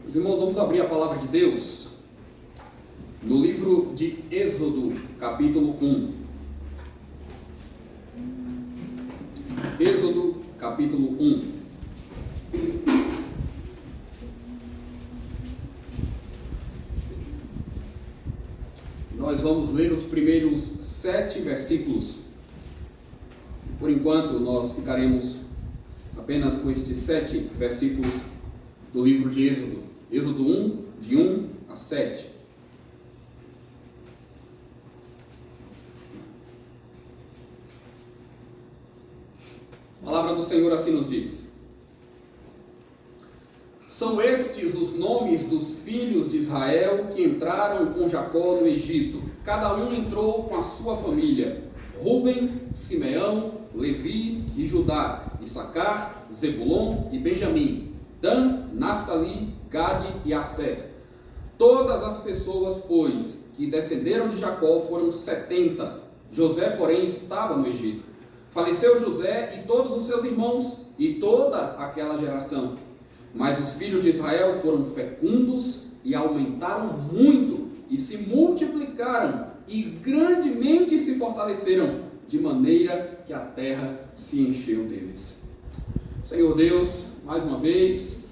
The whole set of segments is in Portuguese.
Meus irmãos, vamos abrir a palavra de Deus no livro de Êxodo, capítulo 1. Êxodo, capítulo 1. Nós vamos ler os primeiros 7 versículos. Por enquanto, nós ficaremos apenas com estes 7 versículos do livro de Êxodo. Êxodo 1, de 1 a 7. A palavra do Senhor assim nos diz: São estes os nomes dos filhos de Israel que entraram com Jacó no Egito. Cada um entrou com a sua família: Ruben, Simeão, Levi e Judá, Issacar, Zebulon e Benjamim, Dan, Naftali, Gade e Asser. Todas as pessoas, pois, que descenderam de Jacó foram 70. José, porém, estava no Egito. Faleceu José e todos os seus irmãos e toda aquela geração. Mas os filhos de Israel foram fecundos e aumentaram muito e se multiplicaram e grandemente se fortaleceram, de maneira que a terra se encheu deles. Senhor Deus, mais uma vez,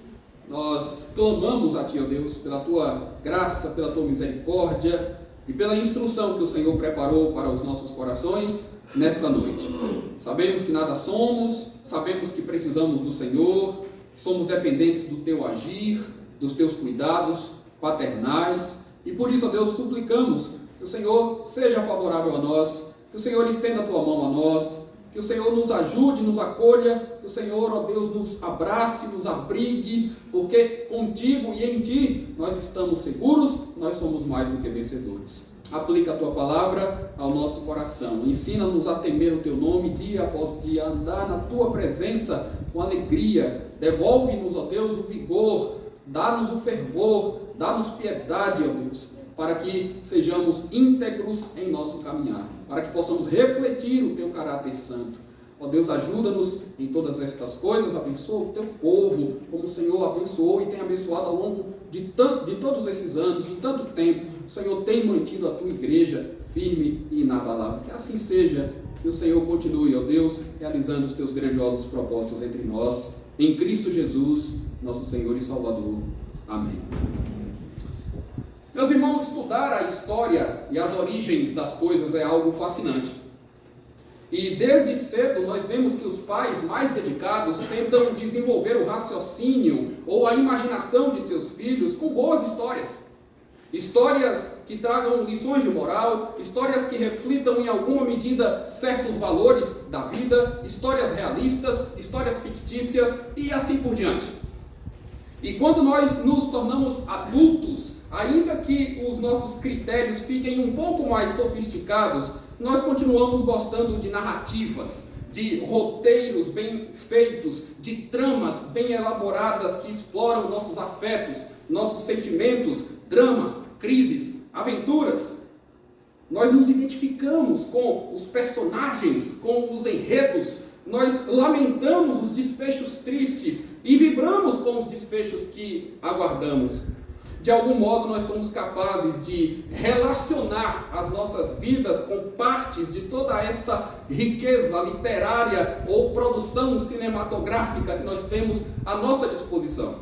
nós clamamos a Ti, ó Deus, pela Tua graça, pela Tua misericórdia e pela instrução que o Senhor preparou para os nossos corações nesta noite. Sabemos que nada somos, sabemos que precisamos do Senhor, somos dependentes do Teu agir, dos Teus cuidados paternais, e por isso, ó Deus, suplicamos que o Senhor seja favorável a nós, que o Senhor estenda a Tua mão a nós, que o Senhor nos ajude, nos acolha, que o Senhor, ó Deus, nos abrace, nos abrigue, porque contigo e em Ti nós estamos seguros, nós somos mais do que vencedores. Aplica a Tua palavra ao nosso coração, ensina-nos a temer o Teu nome dia após dia, a andar na Tua presença com alegria, devolve-nos, ó Deus, o vigor, dá-nos o fervor, dá-nos piedade, ó Deus, para que sejamos íntegros em nosso caminhar, para que possamos refletir o Teu caráter santo. Ó Deus, ajuda-nos em todas estas coisas, abençoa o Teu povo, como o Senhor abençoou e tem abençoado ao longo de todos esses anos, de tanto tempo. O Senhor tem mantido a Tua igreja firme e inabalável. Que assim seja, que o Senhor continue, ó Deus, realizando os Teus grandiosos propósitos entre nós, em Cristo Jesus, nosso Senhor e Salvador. Amém. Meus irmãos, estudar a história e as origens das coisas é algo fascinante. E desde cedo nós vemos que os pais mais dedicados tentam desenvolver o raciocínio ou a imaginação de seus filhos com boas histórias. Histórias que tragam lições de moral, histórias que reflitam em alguma medida certos valores da vida, histórias realistas, histórias fictícias e assim por diante. E quando nós nos tornamos adultos, ainda que os nossos critérios fiquem um pouco mais sofisticados, nós continuamos gostando de narrativas, de roteiros bem feitos, de tramas bem elaboradas que exploram nossos afetos, nossos sentimentos, dramas, crises, aventuras. Nós nos identificamos com os personagens, com os enredos, nós lamentamos os desfechos tristes e vibramos com os desfechos que aguardamos. De algum modo, nós somos capazes de relacionar as nossas vidas com partes de toda essa riqueza literária ou produção cinematográfica que nós temos à nossa disposição.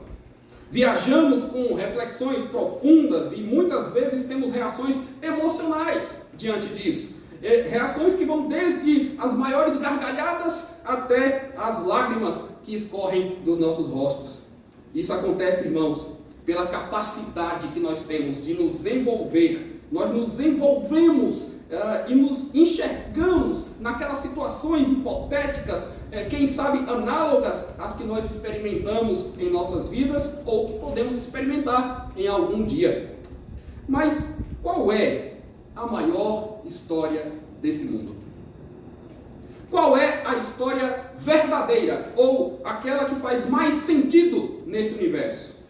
Viajamos com reflexões profundas e muitas vezes temos reações emocionais diante disso. Reações que vão desde as maiores gargalhadas até as lágrimas que escorrem dos nossos rostos. Isso acontece, irmãos, pela capacidade que nós temos de nos envolver. Nós nos envolvemos e nos enxergamos naquelas situações hipotéticas, quem sabe análogas às que nós experimentamos em nossas vidas ou que podemos experimentar em algum dia. Mas qual é a maior história desse mundo? Qual é a história verdadeira ou aquela que faz mais sentido nesse universo?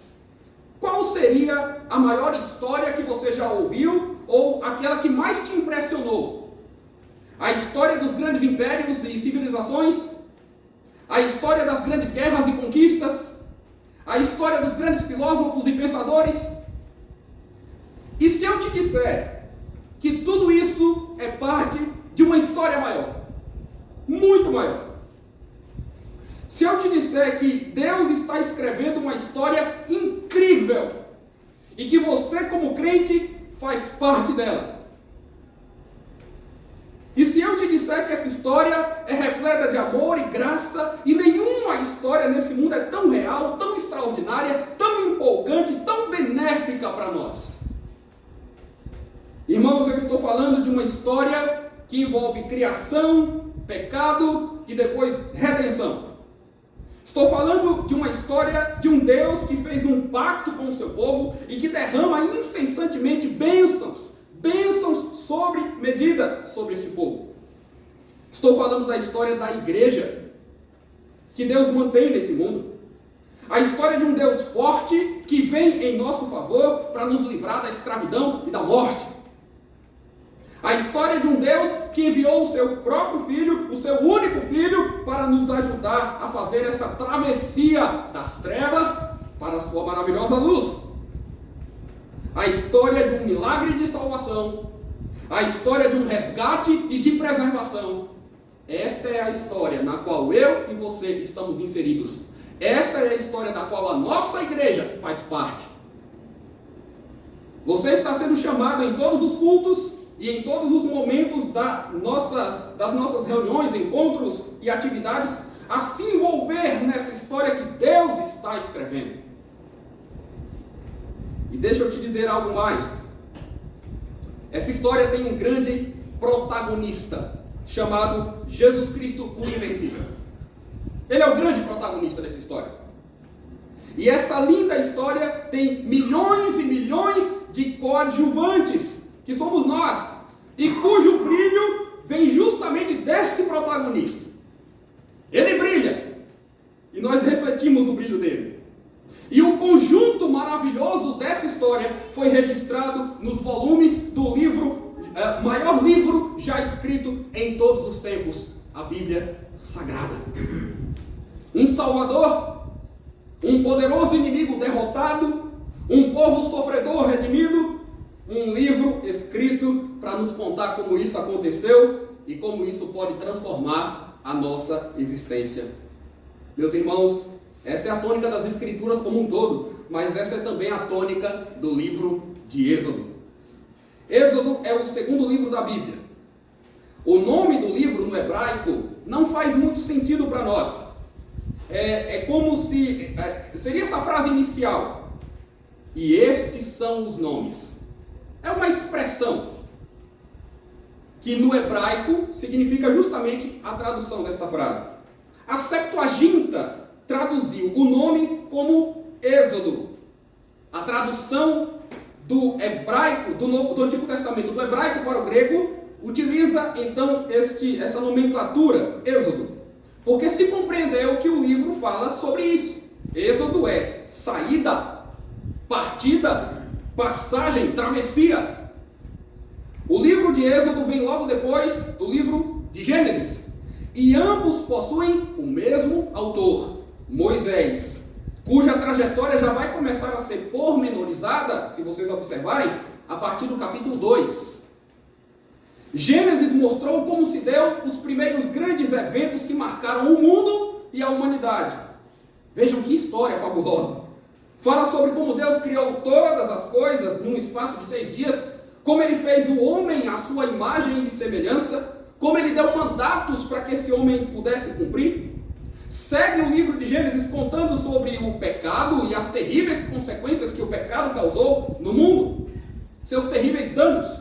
Qual seria a maior história que você já ouviu ou aquela que mais te impressionou? A história dos grandes impérios e civilizações? A história das grandes guerras e conquistas? a história dos grandes filósofos e pensadores. E se eu te disser que tudo isso é parte de uma história maior, muito maior? Se eu te disser que Deus está escrevendo uma história incrível e que você, como crente, faz parte dela? E se eu te disser que essa história é repleta de amor e graça, e nenhuma história nesse mundo é tão real, tão extraordinária, tão empolgante, tão benéfica para nós? Irmãos, eu estou falando de uma história que envolve criação, pecado e depois redenção. Estou falando de uma história de um Deus que fez um pacto com o seu povo e que derrama incessantemente bênçãos sobre medida sobre este povo. Estou falando da história da igreja que Deus mantém nesse mundo. A história de um Deus forte que vem em nosso favor para nos livrar da escravidão e da morte. A história de um Deus que enviou o seu próprio Filho, o seu único Filho, para nos ajudar a fazer essa travessia das trevas para a sua maravilhosa luz. A história de um milagre de salvação, a história de um resgate e de preservação. Esta é a história na qual eu e você estamos inseridos. Essa é a história da qual a nossa igreja faz parte. Você está sendo chamado em todos os cultos e em todos os momentos das nossas reuniões, encontros e atividades a se envolver nessa história que Deus está escrevendo. E deixa eu te dizer algo mais. Essa história tem um grande protagonista chamado Jesus Cristo, o Invencível. Ele é o grande protagonista dessa história. E essa linda história tem milhões e milhões de coadjuvantes, que somos nós, e cujo brilho vem justamente desse protagonista. Ele brilha, e nós refletimos o brilho dele. E o conjunto maravilhoso dessa história foi registrado nos volumes do maior livro já escrito em todos os tempos, a Bíblia Sagrada. Um Salvador, um poderoso inimigo derrotado, um povo sofredor redimido, um livro escrito para nos contar como isso aconteceu e como isso pode transformar a nossa existência. Meus irmãos, essa é a tônica das Escrituras como um todo, mas essa é também a tônica do livro de Êxodo. Êxodo é o segundo livro da Bíblia. O nome do livro no hebraico não faz muito sentido para nós. É como se... seria essa frase inicial. E estes são os nomes. É uma expressão que no hebraico significa justamente a tradução desta frase. A Septuaginta traduziu o nome como Êxodo. A tradução do hebraico, do Antigo Testamento, do hebraico para o grego, utiliza então essa nomenclatura, Êxodo, porque se compreendeu que o livro fala sobre isso. Êxodo é saída, partida, passagem, travessia. O livro de Êxodo vem logo depois do livro de Gênesis, e ambos possuem o mesmo autor, Moisés, cuja trajetória já vai começar a ser pormenorizada, se vocês observarem, a partir do capítulo 2. Gênesis mostrou como se deu os primeiros grandes eventos que marcaram o mundo e a humanidade. Vejam que história fabulosa. Fala sobre como Deus criou todas as coisas num espaço de 6 dias, como Ele fez o homem à sua imagem e semelhança, como Ele deu mandatos para que esse homem pudesse cumprir. Segue o livro de Gênesis contando sobre o pecado e as terríveis consequências que o pecado causou no mundo, seus terríveis danos.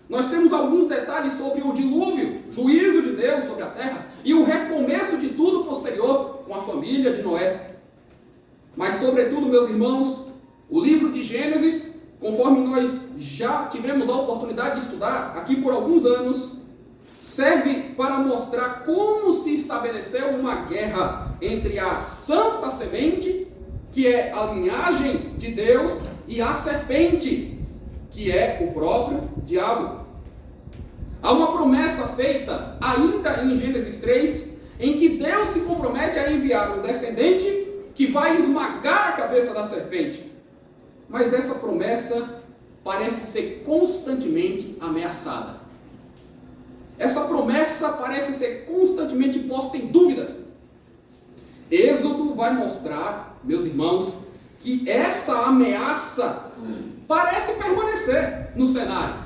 Nós temos alguns detalhes sobre o dilúvio, juízo de Deus sobre a terra, e o recomeço de tudo posterior com a família de Noé. Mas, sobretudo, meus irmãos, o livro de Gênesis, conforme nós já tivemos a oportunidade de estudar aqui por alguns anos, serve para mostrar como se estabeleceu uma guerra entre a santa semente, que é a linhagem de Deus, e a serpente, que é o próprio diabo. Há uma promessa feita ainda em Gênesis 3, em que Deus se compromete a enviar um descendente que vai esmagar a cabeça da serpente. Mas essa promessa parece ser constantemente ameaçada. Essa promessa parece ser constantemente posta em dúvida. Êxodo vai mostrar, meus irmãos, que essa ameaça parece permanecer no cenário.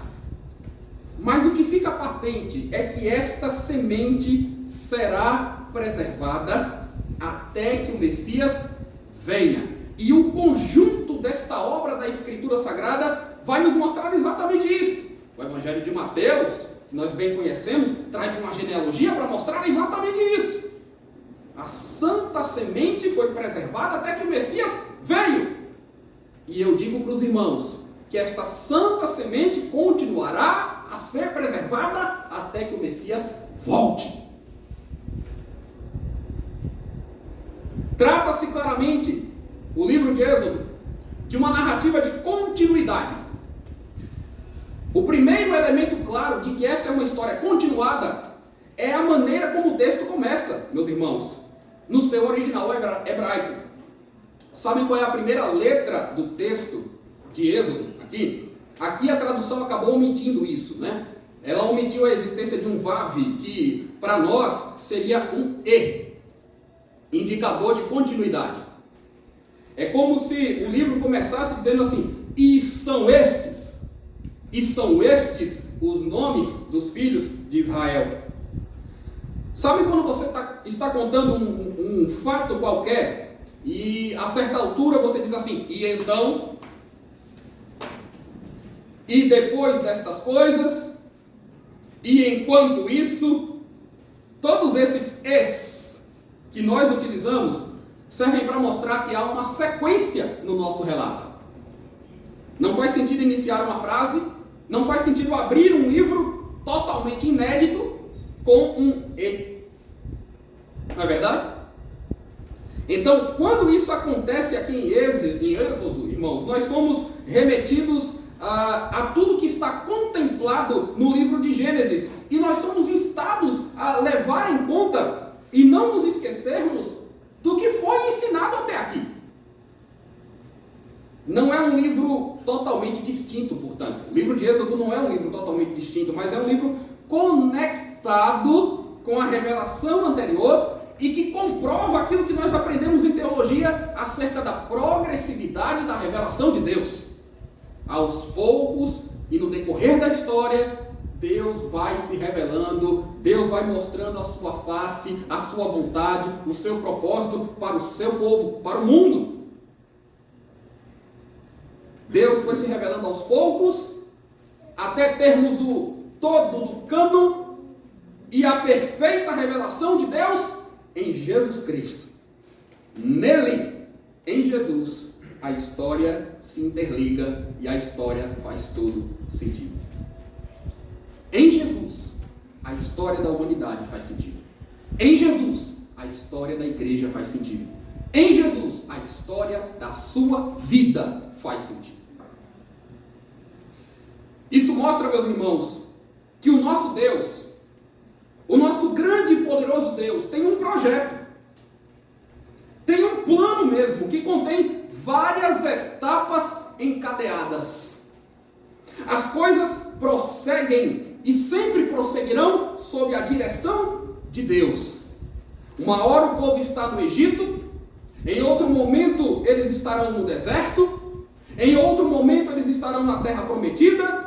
Mas o que fica patente é que esta semente será preservada até que o Messias venha. E o conjunto desta obra da Escritura Sagrada vai nos mostrar exatamente isso. O Evangelho de Mateus, que nós bem conhecemos, traz uma genealogia para mostrar exatamente isso. A santa semente foi preservada até que o Messias veio. E eu digo para os irmãos que esta santa semente continuará a ser preservada até que o Messias volte. Trata-se claramente, o livro de Êxodo, de uma narrativa de continuidade. O primeiro elemento claro de que essa é uma história continuada é a maneira como o texto começa, meus irmãos, no seu original hebraico. Sabem qual é a primeira letra do texto de Êxodo? Aqui a tradução acabou omitindo isso, né? Ela omitiu a existência de um vav, que para nós seria um e, indicador de continuidade. É como se o livro começasse dizendo assim: e são estes os nomes dos filhos de Israel. Sabe quando você está contando um fato qualquer, e a certa altura você diz assim, e então, e depois destas coisas, e enquanto isso, todos esses es que nós utilizamos servem para mostrar que há uma sequência no nosso relato. Não faz sentido iniciar uma frase, não faz sentido abrir um livro totalmente inédito com um e. Não é verdade? Então, quando isso acontece aqui em Êxodo, irmãos, nós somos remetidos a tudo que está contemplado no livro de Gênesis. E nós somos instados a levar em conta e não nos esquecermos do que foi ensinado até aqui. Não é um livro totalmente distinto, portanto. O livro de Êxodo não é um livro totalmente distinto, mas é um livro conectado com a revelação anterior e que comprova aquilo que nós aprendemos em teologia acerca da progressividade da revelação de Deus. Aos poucos e no decorrer da história, Deus vai se revelando, Deus vai mostrando a sua face, a sua vontade, o seu propósito para o seu povo, para o mundo. Deus foi se revelando aos poucos, até termos o todo do cânon e a perfeita revelação de Deus em Jesus Cristo. Nele, em Jesus, a história se interliga e a história faz todo sentido. Em Jesus, a história da humanidade faz sentido. Em Jesus, a história da igreja faz sentido. Em Jesus, a história da sua vida faz sentido. Isso mostra, meus irmãos, que o nosso Deus, o nosso grande e poderoso Deus, tem um projeto, tem um plano mesmo, que contém várias etapas encadeadas. As coisas prosseguem e sempre prosseguirão sob a direção de Deus. Uma hora o povo está no Egito, em outro momento eles estarão no deserto, em outro momento eles estarão na terra prometida,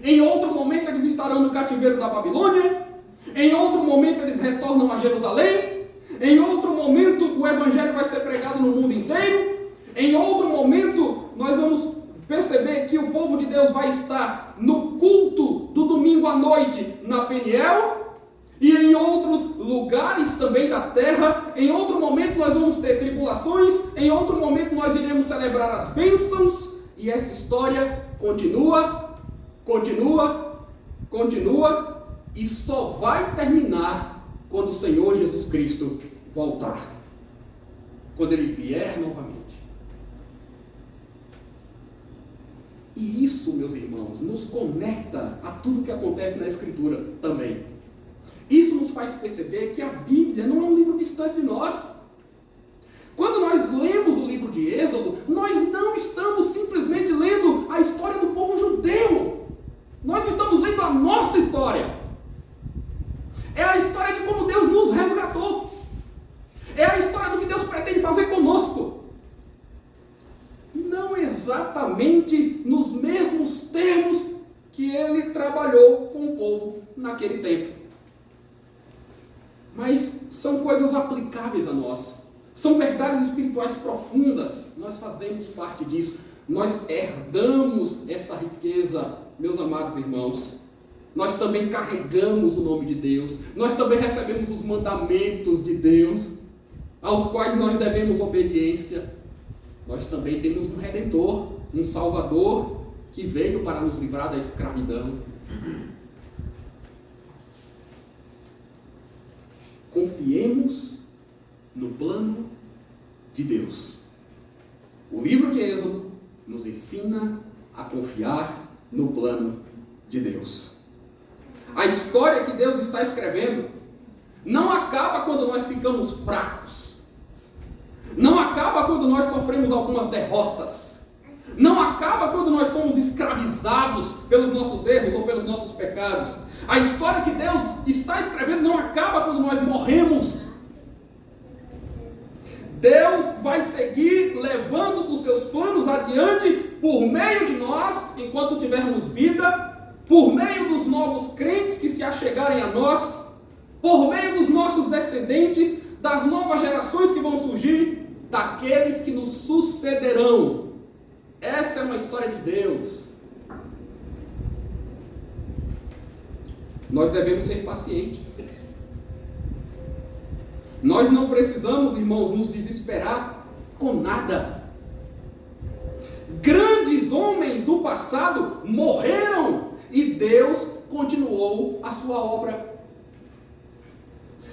em outro momento eles estarão no cativeiro da Babilônia, em outro momento eles retornam a Jerusalém, em outro momento o evangelho vai ser pregado no mundo inteiro, em outro momento nós vamos perceber que o povo de Deus vai estar no culto do domingo à noite na Peniel, e em outros lugares também da terra. Em outro momento nós vamos ter tribulações, em outro momento nós iremos celebrar as bênçãos, e essa história continua, e só vai terminar quando o Senhor Jesus Cristo voltar, quando Ele vier novamente. E isso, meus irmãos, nos conecta a tudo que acontece na Escritura também. Isso nos faz perceber que a Bíblia não é um livro distante de nós. Quando nós não exatamente nos mesmos termos que ele trabalhou com o povo naquele tempo. Mas são coisas aplicáveis a nós. São verdades espirituais profundas. Nós fazemos parte disso. Nós herdamos essa riqueza, meus amados irmãos. Nós também carregamos o nome de Deus. Nós também recebemos os mandamentos de Deus, aos quais nós devemos obediência. Nós também temos um Redentor, um Salvador, que veio para nos livrar da escravidão. Confiemos no plano de Deus. O livro de Êxodo nos ensina a confiar no plano de Deus. A história que Deus está escrevendo não acaba quando nós ficamos fracos. Não acaba quando nós sofremos algumas derrotas. Não acaba quando nós somos escravizados pelos nossos erros ou pelos nossos pecados. A história que Deus está escrevendo não acaba quando nós morremos. Deus vai seguir levando os seus planos adiante por meio de nós, enquanto tivermos vida, por meio dos novos crentes que se achegarem a nós, por meio dos nossos descendentes, das novas gerações que vão surgir, daqueles que nos sucederão. Essa é uma história de Deus. Nós devemos ser pacientes. Nós não precisamos, irmãos, nos desesperar com nada. Grandes homens do passado morreram e Deus continuou a sua obra.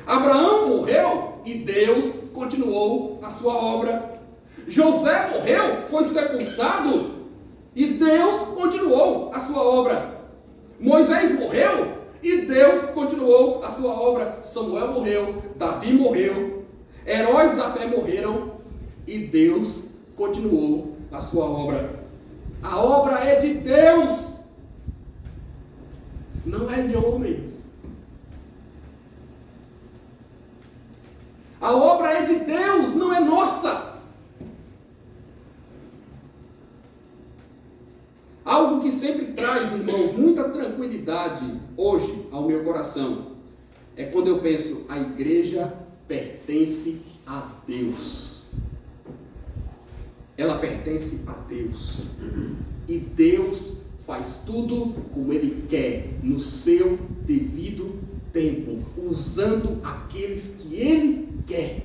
Abraão morreu e Deus continuou a sua obra. José morreu, foi sepultado e Deus continuou a sua obra. Moisés morreu e Deus continuou a sua obra. Samuel morreu, Davi morreu, heróis da fé morreram e Deus continuou a sua obra. A obra é de Deus, não é de homens. A obra é de Deus, não é nossa. Algo que sempre traz, irmãos, muita tranquilidade hoje ao meu coração é quando eu penso, a igreja pertence a Deus. Ela pertence a Deus. E Deus faz tudo como Ele quer, no seu devido tempo, usando aqueles que Ele quer.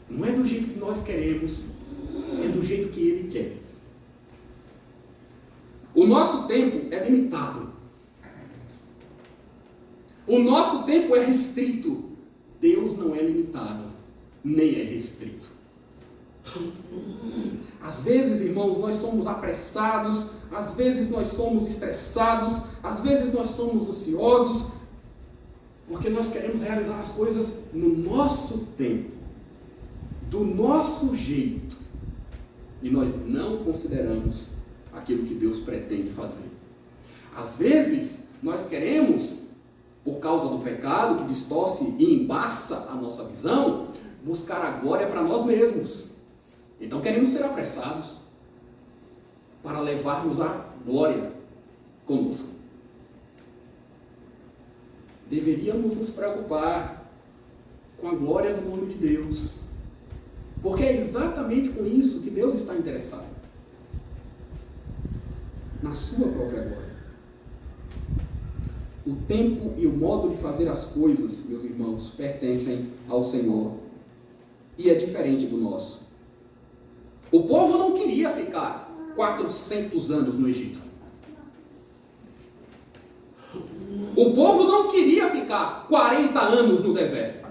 Não é do jeito que nós queremos, é do jeito que Ele quer. O nosso tempo é limitado. O nosso tempo é restrito. Deus não é limitado, nem é restrito. Às vezes, irmãos, nós somos apressados, às vezes nós somos estressados, às vezes nós somos ansiosos, porque nós queremos realizar as coisas no nosso tempo, do nosso jeito, e nós não consideramos aquilo que Deus pretende fazer. Às vezes, nós queremos, por causa do pecado que distorce e embaça a nossa visão, buscar a glória para nós mesmos. Então queremos ser apressados para levarmos a glória conosco. Deveríamos nos preocupar com a glória do nome de Deus, porque é exatamente com isso que Deus está interessado, na sua própria glória. O tempo e o modo de fazer as coisas, meus irmãos, pertencem ao Senhor e é diferente do nosso. O povo não queria ficar 400 anos no Egito. O povo não queria ficar 40 anos no deserto.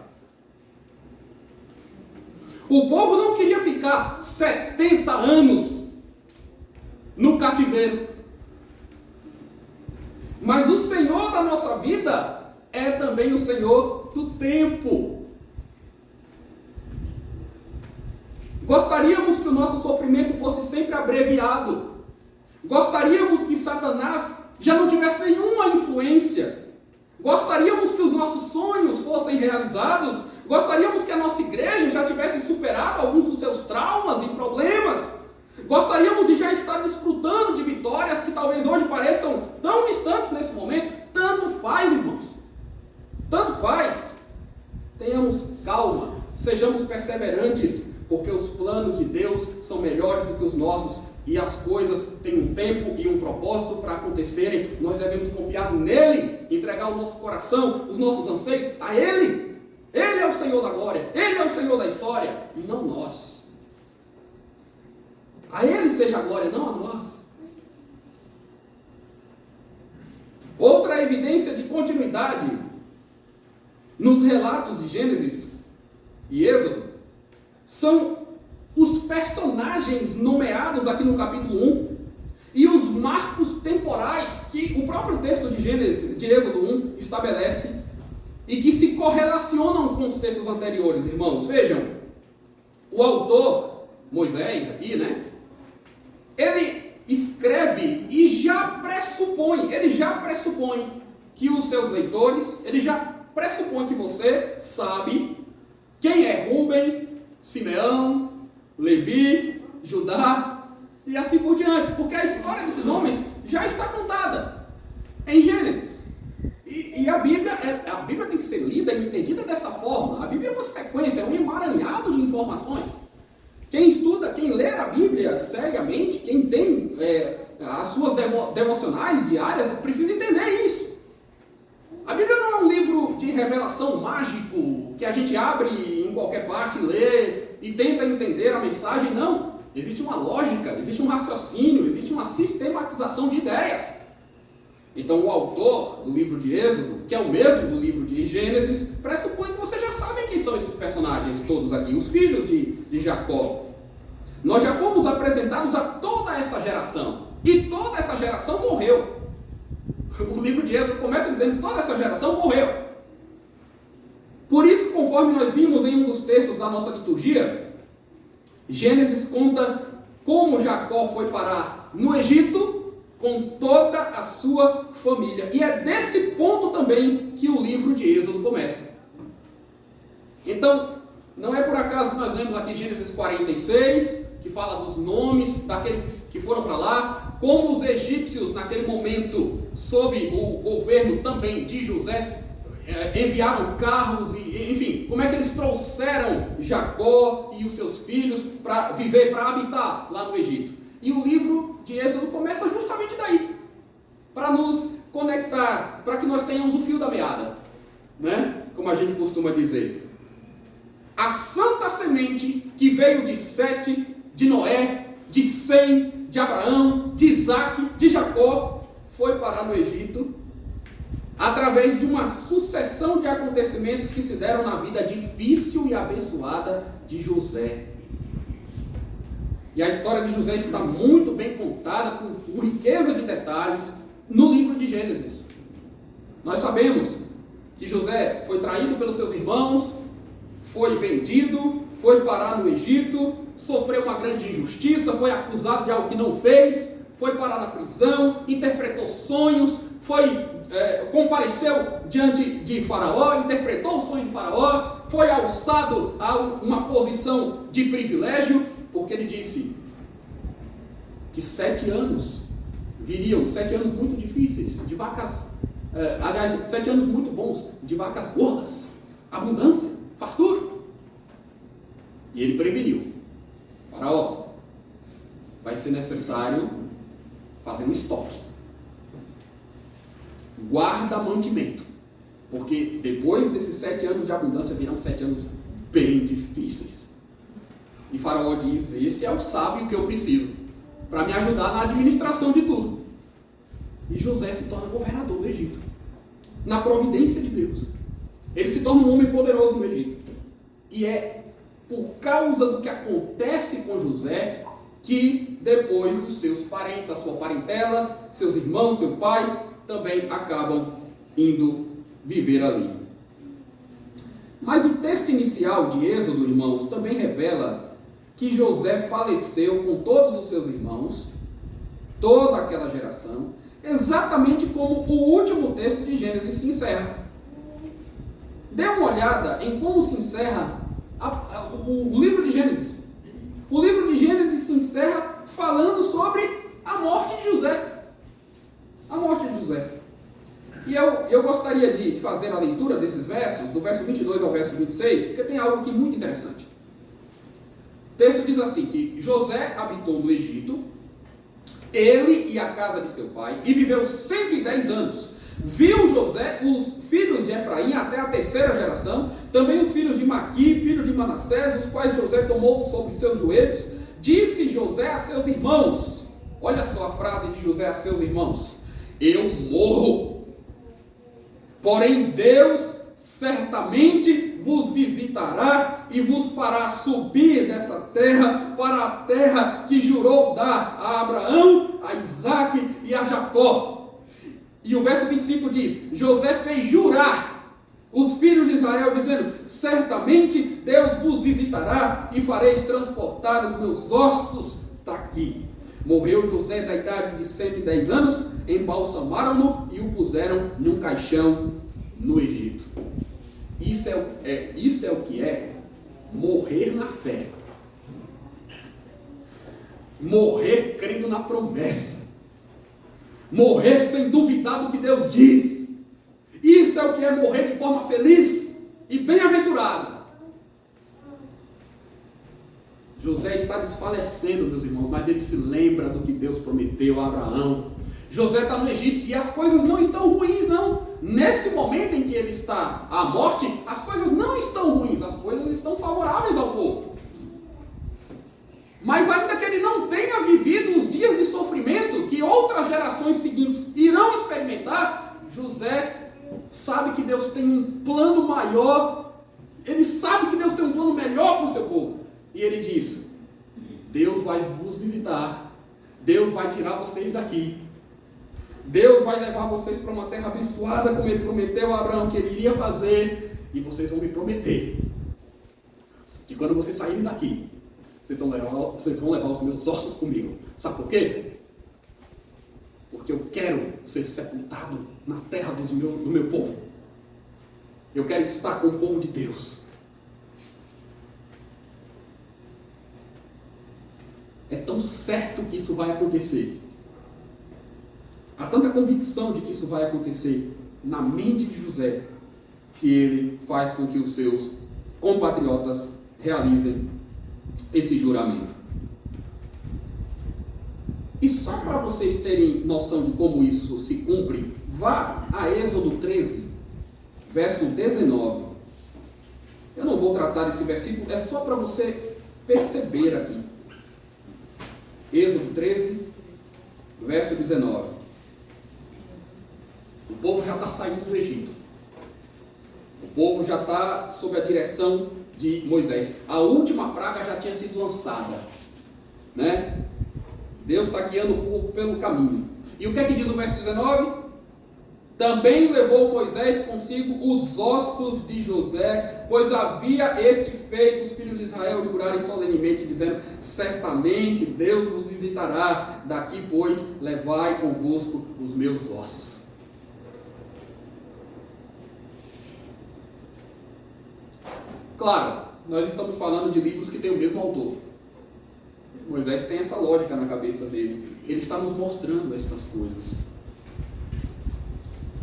O povo não queria ficar 70 anos no cativeiro. Mas o Senhor da nossa vida é também o Senhor do tempo. Gostaríamos que o nosso sofrimento fosse sempre abreviado. Gostaríamos que Satanás já não tivesse nenhuma influência. Gostaríamos que os nossos sonhos fossem realizados. Gostaríamos que a nossa igreja já tivesse superado alguns dos seus traumas e problemas. Gostaríamos de já estar desfrutando de vitórias que talvez hoje pareçam tão distantes nesse momento. Tanto faz, irmãos. Tanto faz. Tenhamos calma, sejamos perseverantes, porque os planos de Deus são melhores do que os nossos e as coisas têm um tempo e um propósito para acontecerem. Nós devemos confiar nele, entregar o nosso coração, os nossos anseios a Ele. Ele é o Senhor da glória, Ele é o Senhor da história, não nós. A Ele seja a glória, não a nós. Outra evidência de continuidade nos relatos de Gênesis e Êxodo são os personagens nomeados aqui no capítulo 1 e os marcos temporais que o próprio texto de Êxodo 1 estabelece e que se correlacionam com os textos anteriores, irmãos. Vejam, o autor, Moisés aqui, né? Ele escreve e já pressupõe que os seus leitores, ele já pressupõe que você sabe quem é Rúben, Simeão, Levi, Judá e assim por diante, porque a história desses homens já está contada em Gênesis. E a Bíblia tem que ser lida e entendida dessa forma. A Bíblia é uma sequência, é um emaranhado de informações. Quem estuda, quem lê a Bíblia seriamente, quem tem as suas devocionais diárias, precisa entender isso. A Bíblia não é um livro de revelação mágico, que a gente abre em qualquer parte, lê e tenta entender a mensagem. Não. Existe uma lógica, existe um raciocínio, existe uma sistematização de ideias. Então o autor do livro de Êxodo, que é o mesmo do livro de Gênesis, pressupõe que você já sabe quem são esses personagens todos aqui, os filhos de Jacó. Nós já fomos apresentados a toda essa geração, e toda essa geração morreu. O livro de Êxodo começa dizendo que toda essa geração morreu. Por isso, conforme nós vimos em um dos textos da nossa liturgia, Gênesis conta como Jacó foi parar no Egito com toda a sua família. E é desse ponto também que o livro de Êxodo começa. Então, não é por acaso que nós lemos aqui Gênesis 46, que fala dos nomes daqueles que foram para lá, como os egípcios, naquele momento, sob o governo também de José, enviaram carros, enfim, como é que eles trouxeram Jacó e os seus filhos para viver, para habitar lá no Egito. E o livro de Êxodo começa justamente daí, para nos conectar, para que nós tenhamos o fio da meada, né? Como a gente costuma dizer. A santa semente que veio de Sete, de Noé, de Sem, de Abraão, de Isaac, de Jacó, foi parar no Egito, através de uma sucessão de acontecimentos que se deram na vida difícil e abençoada de José. E a história de José está muito bem contada, com riqueza de detalhes, no livro de Gênesis. Nós sabemos que José foi traído pelos seus irmãos, foi vendido, foi parar no Egito, sofreu uma grande injustiça, foi acusado de algo que não fez, foi parar na prisão, interpretou sonhos, compareceu diante de Faraó, interpretou o sonho de Faraó, foi alçado a uma posição de privilégio, porque ele disse que 7 anos viriam, 7 anos muito difíceis, de vacas, 7 anos muito bons, de vacas gordas, abundância, fartura. E ele preveniu: Faraó, vai ser necessário fazer um estoque. Guarda mantimento, porque depois desses 7 anos de abundância virão 7 anos bem difíceis. E Faraó diz: esse é o sábio que eu preciso para me ajudar na administração de tudo. E José se torna governador do Egito, na providência de Deus. Ele se torna um homem poderoso no Egito. E é por causa do que acontece com José que depois os seus parentes, a sua parentela, seus irmãos, seu pai, também acabam indo viver ali. Mas o texto inicial de Êxodo, irmãos, também revela que José faleceu com todos os seus irmãos, toda aquela geração, exatamente como o último texto de Gênesis se encerra. Dê uma olhada em como se encerra o livro de Gênesis. O livro de Gênesis se encerra eu gostaria de fazer a leitura desses versos, do verso 22 ao verso 26, porque tem algo aqui muito interessante. O texto diz assim, que José habitou no Egito, ele e a casa de seu pai, e viveu 110 anos. Viu José os filhos de Efraim até a terceira geração, também os filhos de Maqui, filho de Manassés, os quais José tomou sobre seus joelhos. Disse José a seus irmãos, olha só a frase de José a seus irmãos: eu morro, porém Deus certamente vos visitará e vos fará subir dessa terra para a terra que jurou dar a Abraão, a Isaque e a Jacó. E o verso 25 diz: José fez jurar os filhos de Israel, dizendo: certamente Deus vos visitará e fareis transportar os meus ossos daqui. Morreu José da idade de 110 anos, embalsamaram-no e o puseram num caixão no Egito. Isso é o que é morrer na fé. Morrer crendo na promessa. Morrer sem duvidar do que Deus diz. Isso é o que é morrer de forma feliz e bem-aventurada. José está desfalecendo, meus irmãos, mas ele se lembra do que Deus prometeu a Abraão. José está no Egito e as coisas não estão ruins, não. Nesse momento em que ele está à morte, as coisas não estão ruins, as coisas estão favoráveis ao povo. Mas ainda que ele não tenha vivido os dias de sofrimento que outras gerações seguintes irão experimentar, José sabe que Deus tem um plano maior, ele sabe que Deus tem um plano melhor para o seu povo. E ele diz: Deus vai vos visitar, Deus vai tirar vocês daqui, Deus vai levar vocês para uma terra abençoada, como ele prometeu a Abraão que ele iria fazer, e vocês vão me prometer que quando vocês saírem daqui, vocês vão levar os meus ossos comigo. Sabe por quê? Porque eu quero ser sepultado na terra do meu povo. Eu quero estar com o povo de Deus. É tão certo que isso vai acontecer. Há tanta convicção de que isso vai acontecer na mente de José, que ele faz com que os seus compatriotas realizem esse juramento. E só para vocês terem noção de como isso se cumpre, vá a Êxodo 13, verso 19. Eu não vou tratar desse versículo, é só para você perceber aqui. Êxodo 13, verso 19. O povo já está saindo do Egito. O povo já está sob a direção de Moisés. A última praga já tinha sido lançada, né? Deus está guiando o povo pelo caminho. E o que é que diz o verso 19? Também levou Moisés consigo os ossos de José, pois havia este feito os filhos de Israel jurarem solenemente, dizendo: certamente Deus vos visitará, daqui pois levai convosco os meus ossos. Claro, nós estamos falando de livros que têm o mesmo autor. Moisés tem essa lógica na cabeça dele. Ele está nos mostrando estas coisas.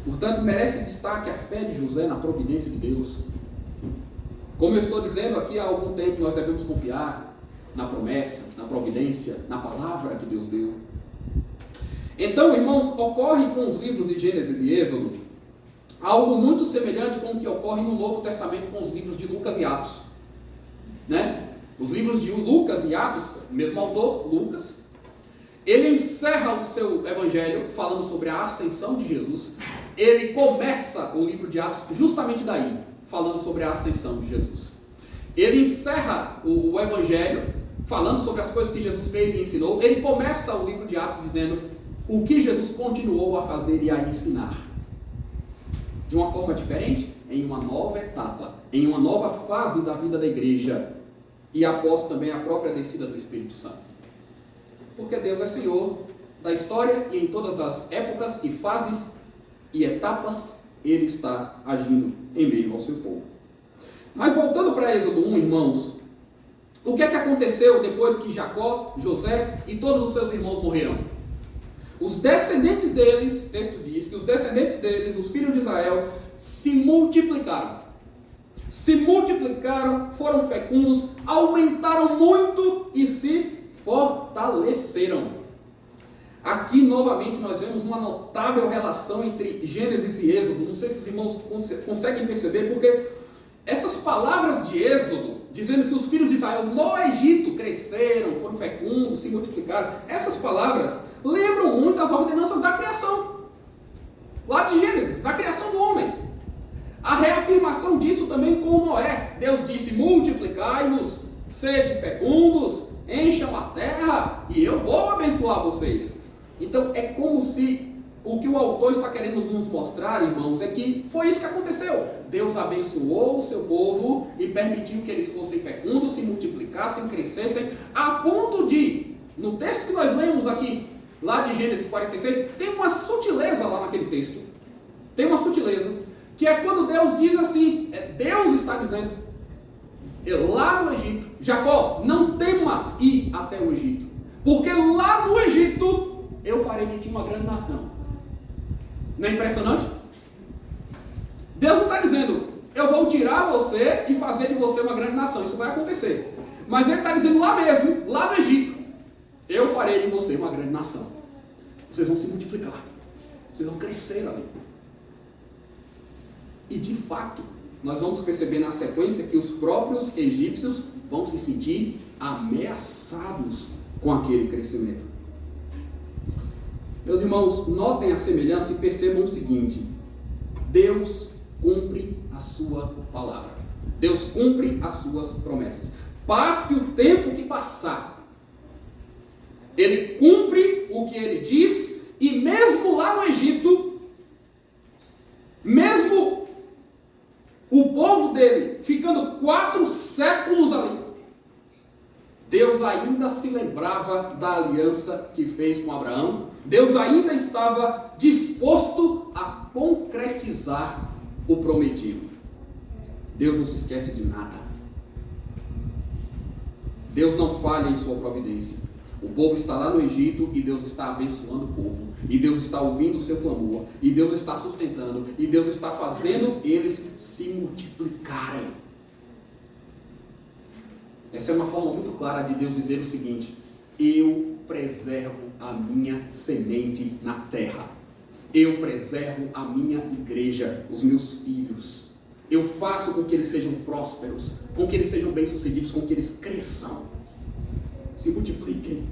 Portanto, merece destaque a fé de José na providência de Deus. Como eu estou dizendo aqui há algum tempo, nós devemos confiar na promessa, na providência, na palavra que Deus deu. Então, irmãos, ocorre com os livros de Gênesis e Êxodo algo muito semelhante com o que ocorre no Novo Testamento com os livros de Lucas e Atos, né? Os livros de Lucas e Atos, mesmo autor, Lucas, ele encerra o seu evangelho falando sobre a ascensão de Jesus. Ele começa o livro de Atos justamente daí, falando sobre a ascensão de Jesus. Ele encerra o evangelho falando sobre as coisas que Jesus fez e ensinou. Ele começa o livro de Atos dizendo o que Jesus continuou a fazer e a ensinar. De uma forma diferente, em uma nova etapa, em uma nova fase da vida da igreja, e após também a própria descida do Espírito Santo. Porque Deus é Senhor da história e em todas as épocas e fases e etapas, Ele está agindo em meio ao seu povo. Mas voltando para Êxodo 1, irmãos, o que é que aconteceu depois que Jacó, José e todos os seus irmãos morreram? os descendentes deles, o texto diz que os descendentes deles, os filhos de Israel, se multiplicaram. Se multiplicaram, foram fecundos, aumentaram muito e se fortaleceram. Aqui, novamente, nós vemos uma notável relação entre Gênesis e Êxodo. Não sei se os irmãos conseguem perceber, porque essas palavras de Êxodo, dizendo que os filhos de Israel no Egito cresceram, foram fecundos, se multiplicaram, essas palavras lembram muito as ordenanças da criação. Lá de Gênesis, da criação do homem. A reafirmação disso também com Noé. Deus disse: multiplicai-vos, sede fecundos, encham a terra e eu vou abençoar vocês. Então é como se o que o autor está querendo nos mostrar, irmãos, é que foi isso que aconteceu. Deus abençoou o seu povo e permitiu que eles fossem fecundos, se multiplicassem, crescessem, a ponto de, no texto que nós lemos aqui, lá de Gênesis 46, tem uma sutileza lá naquele texto. Tem uma sutileza, que é quando Deus diz assim, Deus está dizendo, lá no Egito, Jacó, não tema ir até o Egito, porque lá no Egito eu farei de ti uma grande nação. Não é impressionante? Deus não está dizendo, eu vou tirar você e fazer de você uma grande nação. Isso vai acontecer. Mas Ele está dizendo lá mesmo, lá no Egito, eu farei de você uma grande nação. Vocês vão se multiplicar. Vocês vão crescer ali. E de fato, nós vamos perceber na sequência que os próprios egípcios vão se sentir ameaçados com aquele crescimento. Meus irmãos, notem a semelhança e percebam o seguinte: Deus cumpre a sua palavra. Deus cumpre as suas promessas. Passe o tempo que passar, Ele cumpre o que Ele diz, e mesmo lá no Egito, mesmo o povo dele ficando 4 séculos ali, Deus ainda se lembrava da aliança que fez com Abraão. Deus ainda estava disposto a concretizar o prometido. Deus não se esquece de nada. Deus não falha em sua providência. O povo está lá no Egito e Deus está abençoando o povo. E Deus está ouvindo o seu clamor. E Deus está sustentando. E Deus está fazendo eles se multiplicarem. Essa é uma forma muito clara de Deus dizer o seguinte: eu preservo a minha semente na terra. Eu preservo a minha igreja, os meus filhos. Eu faço com que eles sejam prósperos, com que eles sejam bem-sucedidos, com que eles cresçam, se multipliquem.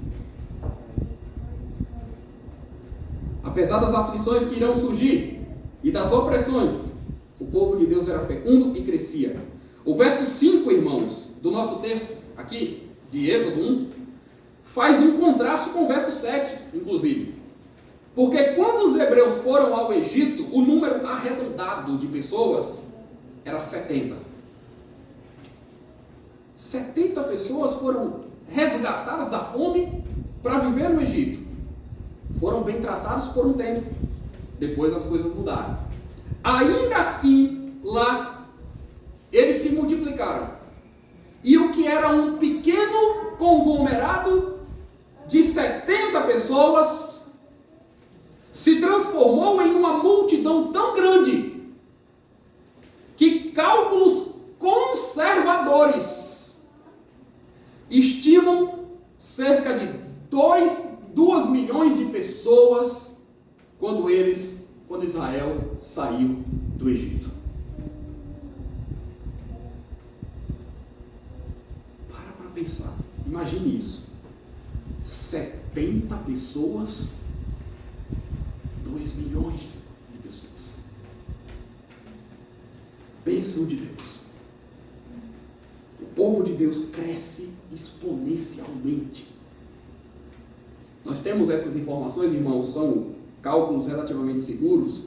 Apesar das aflições que irão surgir e das opressões, o povo de Deus era fecundo e crescia. O verso 5, irmãos, do nosso texto aqui, de Êxodo 1, faz um contraste com o verso 7, inclusive. Porque quando os hebreus foram ao Egito, o número arredondado de pessoas era 70. 70 pessoas foram resgatadas da fome para viver no Egito. Foram bem tratados por um tempo. Depois as coisas mudaram. Ainda assim, lá, eles se multiplicaram. E o que era um pequeno conglomerado de 70 pessoas se transformou em uma multidão tão grande que cálculos conservadores estimam cerca de 2 milhões de pessoas quando Israel saiu do Egito. Para pensar, imagine isso: 70 pessoas, 2 milhões de pessoas. Bênção de Deus. O povo de Deus cresce exponencialmente. Nós temos essas informações, irmãos, são cálculos relativamente seguros,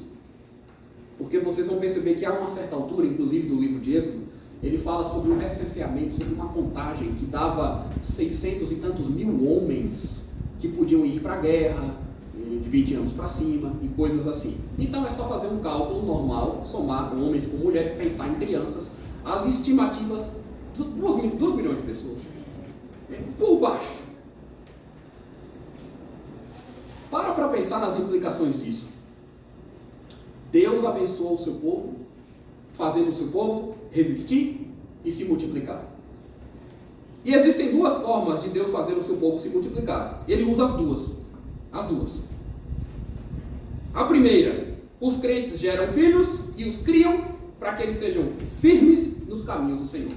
porque vocês vão perceber que há uma certa altura, inclusive do livro de Êxodo, ele fala sobre um recenseamento, sobre uma contagem que dava 600 e tantos mil homens que podiam ir para a guerra, de 20 anos para cima, e coisas assim. Então é só fazer um cálculo normal, somar homens com mulheres, pensar em crianças, as estimativas, 2 milhões de pessoas, por baixo. Para pensar nas implicações disso. Deus abençoou o seu povo, fazendo o seu povo resistir e se multiplicar. E existem duas formas de Deus fazer o seu povo se multiplicar. Ele usa as duas. As duas. A primeira, os crentes geram filhos e os criam para que eles sejam firmes nos caminhos do Senhor.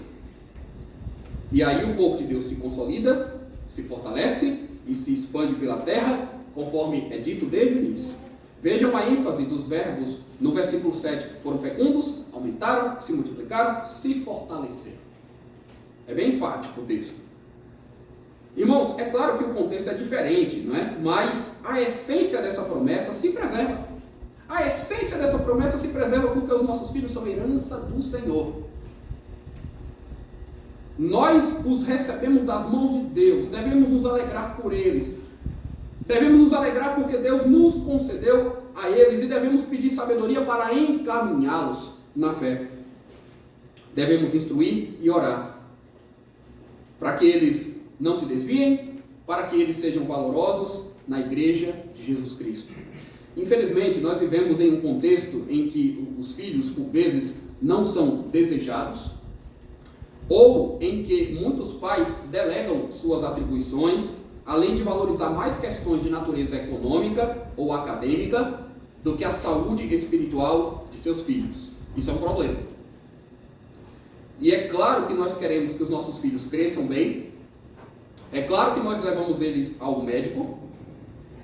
E aí o povo de Deus se consolida, se fortalece e se expande pela terra, conforme é dito desde o início. Vejam a ênfase dos verbos no versículo 7. Foram fecundos, aumentaram, se multiplicaram, se fortaleceram. É bem enfático o texto. Irmãos, é claro que o contexto é diferente, não é? Mas a essência dessa promessa se preserva. A essência dessa promessa se preserva porque os nossos filhos são herança do Senhor. Nós os recebemos das mãos de Deus, devemos nos alegrar por eles. Devemos nos alegrar porque Deus nos concedeu a eles e devemos pedir sabedoria para encaminhá-los na fé. Devemos instruir e orar para que eles não se desviem, para que eles sejam valorosos na igreja de Jesus Cristo. Infelizmente, nós vivemos em um contexto em que os filhos, por vezes, não são desejados, ou em que muitos pais delegam suas atribuições, além de valorizar mais questões de natureza econômica ou acadêmica do que a saúde espiritual de seus filhos. Isso é um problema. E é claro que nós queremos que os nossos filhos cresçam bem, é claro que nós levamos eles ao médico,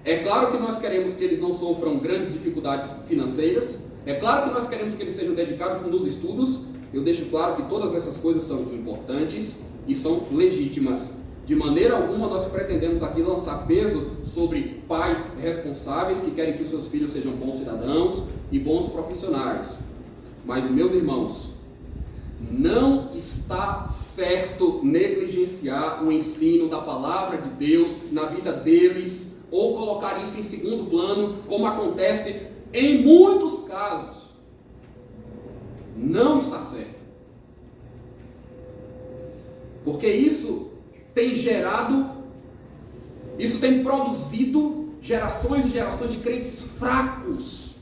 é claro que nós queremos que eles não sofram grandes dificuldades financeiras, é claro que nós queremos que eles sejam dedicados nos estudos. Eu deixo claro que todas essas coisas são importantes e são legítimas. De maneira alguma nós pretendemos aqui lançar peso sobre pais responsáveis que querem que os seus filhos sejam bons cidadãos e bons profissionais. Mas, meus irmãos, não está certo negligenciar o ensino da palavra de Deus na vida deles ou colocar isso em segundo plano, como acontece em muitos casos. Não está certo. Porque isso tem produzido gerações e gerações de crentes fracos,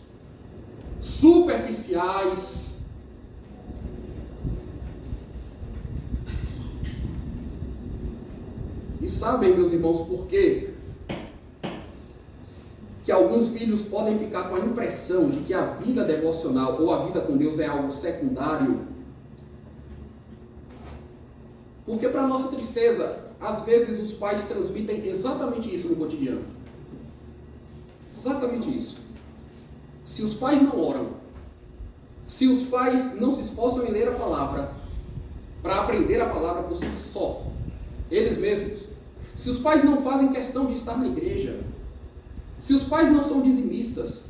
superficiais. E sabem, meus irmãos, por quê? Que alguns filhos podem ficar com a impressão de que a vida devocional ou a vida com Deus é algo secundário. Porque, para nossa tristeza, às vezes os pais transmitem exatamente isso no cotidiano. Exatamente isso. Se os pais não oram, se os pais não se esforçam em ler a palavra, para aprender a palavra por si só, eles mesmos, se os pais não fazem questão de estar na igreja, se os pais não são dizimistas,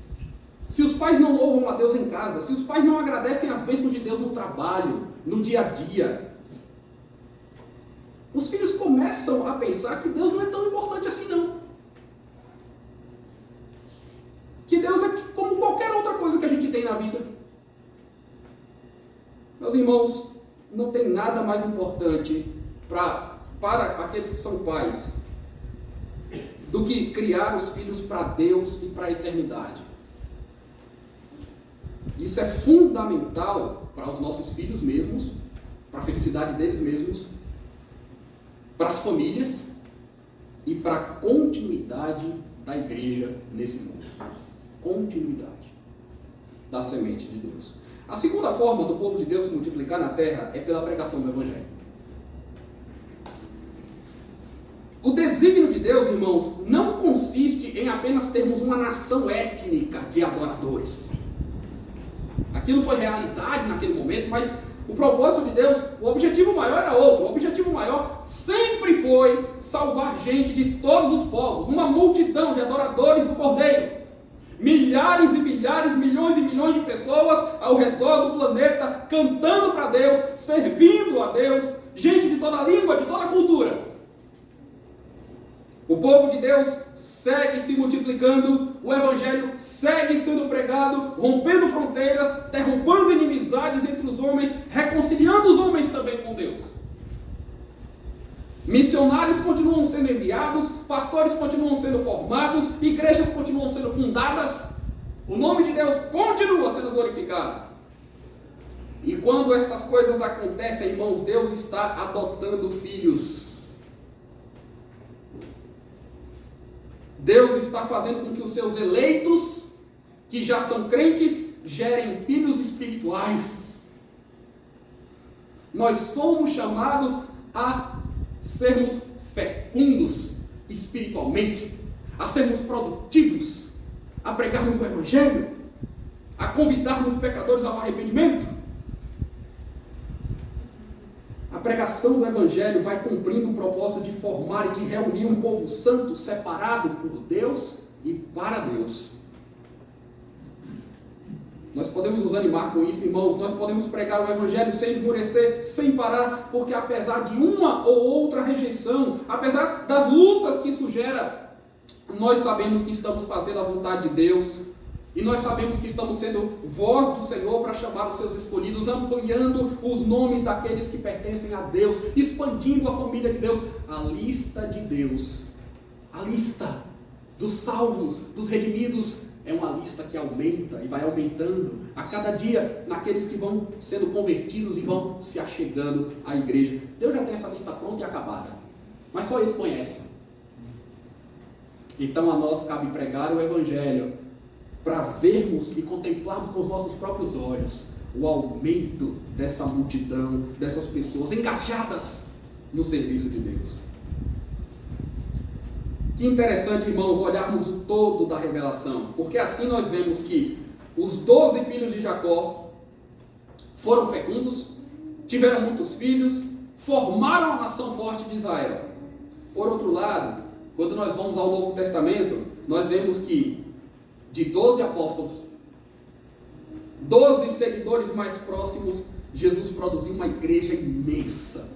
se os pais não louvam a Deus em casa, se os pais não agradecem as bênçãos de Deus no trabalho, no dia a dia, os filhos começam a pensar que Deus não é tão importante assim não. Que Deus é como qualquer outra coisa que a gente tem na vida. Meus irmãos, não tem nada mais importante para aqueles que são pais do que criar os filhos para Deus e para a eternidade. Isso é fundamental para os nossos filhos mesmos, para a felicidade deles mesmos, para as famílias e para a continuidade da igreja nesse mundo. Continuidade da semente de Deus. A segunda forma do povo de Deus se multiplicar na terra é pela pregação do Evangelho. O desígnio de Deus, irmãos, não consiste em apenas termos uma nação étnica de adoradores. Aquilo foi realidade naquele momento, mas o propósito de Deus, o objetivo maior era outro. O objetivo maior sempre foi salvar gente de todos os povos, uma multidão de adoradores do Cordeiro. Milhares e milhares, milhões e milhões de pessoas ao redor do planeta cantando para Deus, servindo a Deus, gente de toda língua, de toda cultura. O povo de Deus segue se multiplicando, o Evangelho segue sendo pregado, rompendo fronteiras, derrubando inimizades entre os homens, reconciliando os homens também com Deus. Missionários continuam sendo enviados, pastores continuam sendo formados, igrejas continuam sendo fundadas, o nome de Deus continua sendo glorificado. E quando estas coisas acontecem, irmãos, Deus está adotando filhos. Deus está fazendo com que os seus eleitos, que já são crentes, gerem filhos espirituais. Nós somos chamados a sermos fecundos espiritualmente, a sermos produtivos, a pregarmos o Evangelho, a convidarmos pecadores ao arrependimento. A pregação do Evangelho vai cumprindo o propósito de formar e de reunir um povo santo, separado por Deus e para Deus. Nós podemos nos animar com isso, irmãos. Nós podemos pregar o Evangelho sem esmorecer, sem parar, porque apesar de uma ou outra rejeição, apesar das lutas que isso gera, nós sabemos que estamos fazendo a vontade de Deus, e nós sabemos que estamos sendo voz do Senhor para chamar os seus escolhidos, ampliando os nomes daqueles que pertencem a Deus, expandindo a família de Deus. A lista de Deus, a lista dos salvos, dos redimidos, é uma lista que aumenta e vai aumentando a cada dia naqueles que vão sendo convertidos e vão se achegando à igreja. Deus já tem essa lista pronta e acabada, mas só Ele conhece. Então a nós cabe pregar o Evangelho para vermos e contemplarmos com os nossos próprios olhos o aumento dessa multidão, dessas pessoas engajadas no serviço de Deus. Que interessante, irmãos, olharmos o todo da revelação, porque assim nós vemos que os 12 filhos de Jacó foram fecundos, tiveram muitos filhos, formaram a nação forte de Israel. Por outro lado, quando nós vamos ao Novo Testamento, nós vemos que de 12 apóstolos, 12 seguidores mais próximos, Jesus produziu uma igreja imensa.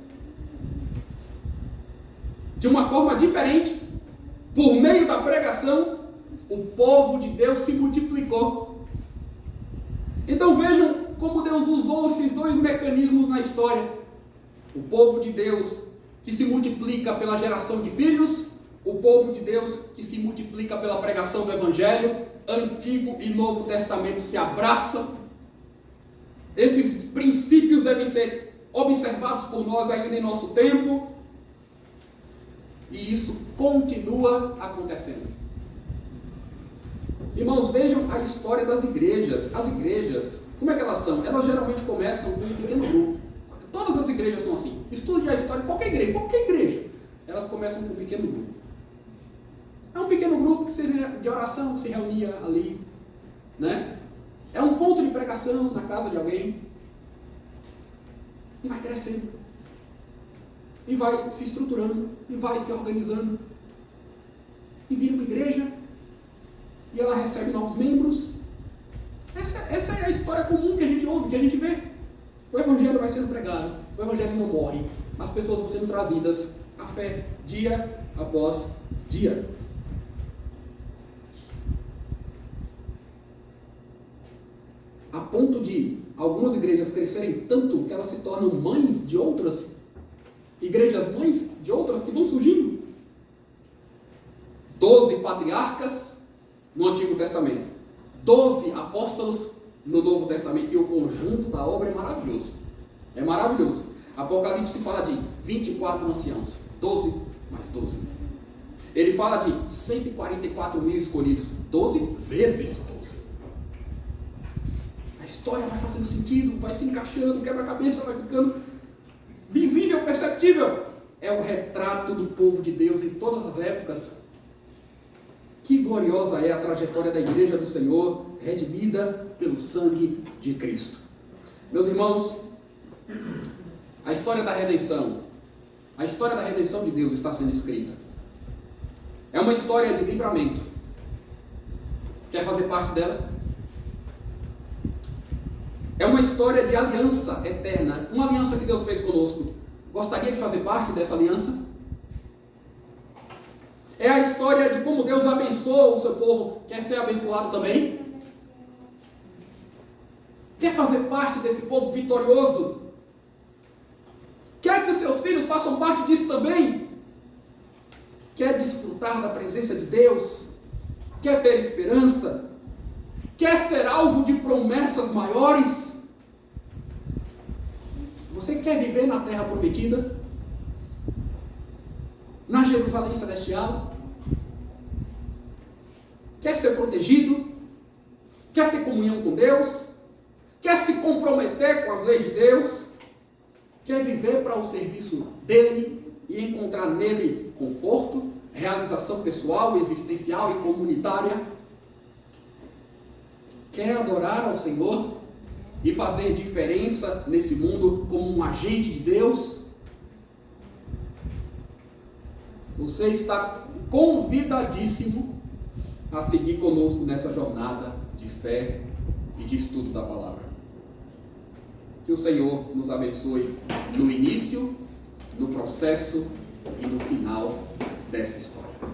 De uma forma diferente, por meio da pregação, o povo de Deus se multiplicou. Então vejam como Deus usou esses dois mecanismos na história. O povo de Deus que se multiplica pela geração de filhos, o povo de Deus que se multiplica pela pregação do Evangelho. Antigo e Novo Testamento se abraçam. Esses princípios devem ser observados por nós ainda em nosso tempo. E isso continua acontecendo. Irmãos, vejam a história das igrejas. As igrejas, como é que elas são? Elas geralmente começam com um pequeno grupo. Todas as igrejas são assim. Estude a história de qualquer igreja. Elas começam com um pequeno grupo. É um pequeno grupo de oração que se reunia ali, né? É um ponto de pregação na casa de alguém. E vai crescendo. E vai se estruturando, e vai se organizando, e vira uma igreja, e ela recebe novos membros. Essa é a história comum que a gente ouve, que a gente vê. O Evangelho vai sendo pregado, o Evangelho não morre, as pessoas vão sendo trazidas à fé, dia após dia. A ponto de algumas igrejas crescerem tanto que elas se tornam mães de outras igrejas mães de outras que vão surgindo. 12 patriarcas no Antigo Testamento, 12 apóstolos no Novo Testamento, e o conjunto da obra é maravilhoso. É maravilhoso. Apocalipse fala de 24 anciãos, 12 mais 12. Ele fala de 144 mil escolhidos, 12 vezes 12. A história vai fazendo sentido, vai se encaixando, o quebra-cabeça vai ficando visível, perceptível. É o retrato do povo de Deus em todas as épocas. Que gloriosa é a trajetória da igreja do Senhor, redimida pelo sangue de Cristo. Meus irmãos, a história da redenção de Deus está sendo escrita. É uma história de livramento. Quer fazer parte dela? É uma história de aliança eterna, uma aliança que Deus fez conosco. Gostaria de fazer parte dessa aliança? É a história de como Deus abençoa o seu povo. Quer ser abençoado também? Quer fazer parte desse povo vitorioso? Quer que os seus filhos façam parte disso também? Quer desfrutar da presença de Deus? Quer ter esperança? Quer ser alvo de promessas maiores? Você quer viver na terra prometida? Na Jerusalém celestial? Quer ser protegido? Quer ter comunhão com Deus? Quer se comprometer com as leis de Deus? Quer viver para o serviço dele e encontrar nele conforto, realização pessoal, existencial e comunitária? Quer adorar ao Senhor e fazer diferença nesse mundo como um agente de Deus? Você está convidadíssimo a seguir conosco nessa jornada de fé e de estudo da palavra. Que o Senhor nos abençoe no início, no processo e no final dessa história.